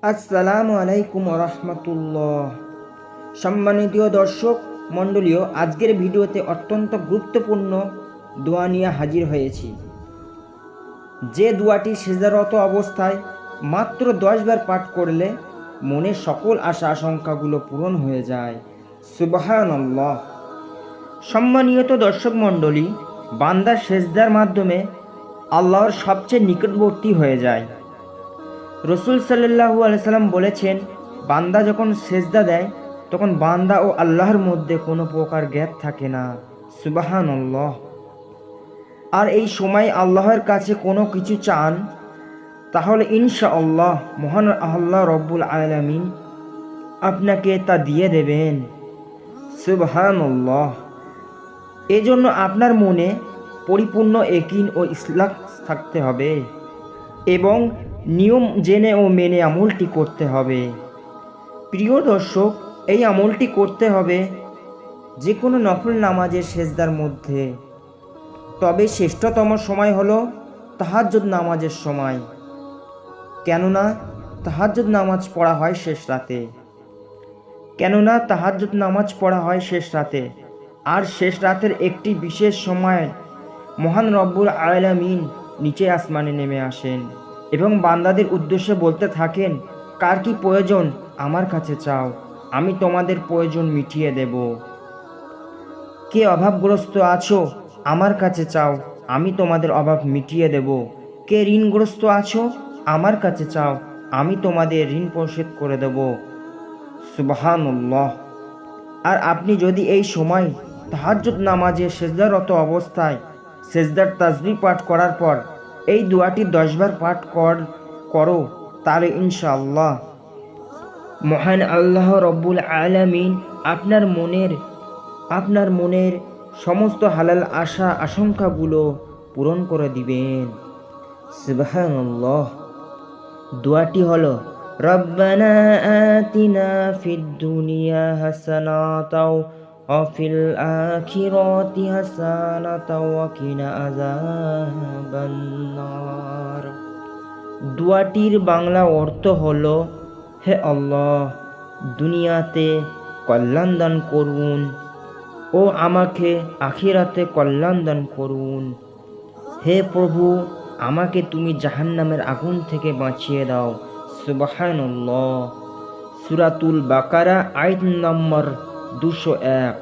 আসসালামু আলাইকুম রহমতুল্লাহ। সম্মানিত দর্শক মণ্ডলীয়, আজকের ভিডিওতে অত্যন্ত গুরুত্বপূর্ণ দোয়া নিয়ে হাজির হয়েছি। যে দোয়াটি সিজদারত অবস্থায় মাত্র 10 বার পাঠ করলে মনের সকল আশা আশঙ্কাগুলো পূরণ হয়ে যায়। সুবহানাল্লাহ। সম্মানিত দর্শক মণ্ডলী, বান্দার সেজদার মাধ্যমে আল্লাহর সবচেয়ে নিকটবর্তী হয়ে যায়। রসুল সাল্লাল্লাহু আলাইহি সাল্লাম বলেছেন, বান্দা যখন সেজদা দেয় তখন বান্দা ও আল্লাহর মধ্যে কোনো প্রকার গ্যাপ থাকে না। সুবহানাল্লাহ। আর এই সময় আল্লাহর কাছে কোনো কিছু চান, তাহলে ইনশাআল্লাহ মহান আল্লাহ রব্বুল আলামিন আপনাকে তা দিয়ে দেবেন। সুবহানাল্লাহ। এজন্য আপনার মনে পরিপূর্ণ ইয়াকিন ও ইখলাস থাকতে হবে এবং নিয়ম জেনে ও মেনে আমলটি করতে হবে। প্রিয় দর্শক, এই আমলটি করতে হবে যে কোনো নফল নামাজের সেজদার মধ্যে। তবে শ্রেষ্ঠতম সময় হলো তাহাজ্জুদ নামাজের সময়, কেননা তাহাজ্জুদ নামাজ পড়া হয় শেষ রাতে। আর শেষ রাতের একটি বিশেষ সময় মহান রব্বুল আলামিন নিচে আসমানে নেমে আসেন এবং বান্দাদের উদ্দেশ্যে বলতে থাকেন, কার কি প্রয়োজন আমার কাছে চাও, আমি তোমাদের প্রয়োজন মিটিয়ে দেব। কে অভাবগ্রস্ত আছো আমার কাছে চাও, আমি তোমাদের অভাব মিটিয়ে দেব। কে ঋণগ্রস্ত আছো আমার কাছে চাও, আমি তোমাদের ঋণ পরিশোধ করে দেব। সুবহানাল্লাহ। আর আপনি যদি এই সময় তাহাজ্জুদ নামাজে সেজদারত অবস্থায় সেজদার তাসবিহ পাঠ করার পর এই দোয়াটি 10 বার পাঠ করো, তাহলে ইনশাআল্লাহ মহান আল্লাহ রব্বুল আলামিন আপনার মনের সমস্ত হালাল আশা আশঙ্কাগুলো পূরণ করে দিবেন। সুবহানাল্লাহ। দোয়াটি হলো, রব্বানা আতিনা ফিদ দুনিয়া হাসানাতাও ওয়া ফিল আখিরাতি হাসানাতাও ওয়া কিনা আযাবান নার। দোয়াটির বাংলা অর্থ হলো, হে আল্লাহ, দুনিয়াতে কল্যাণ দান করুন ও আমাকে আখিরাতে কল্যাণ দান করুন। হে প্রভু, আমাকে তুমি জাহান্নামের আগুন থেকে বাঁচিয়ে দাও। সুবহানাল্লাহ। সূরাতুল বাকারা আয়াত নম্বর 201।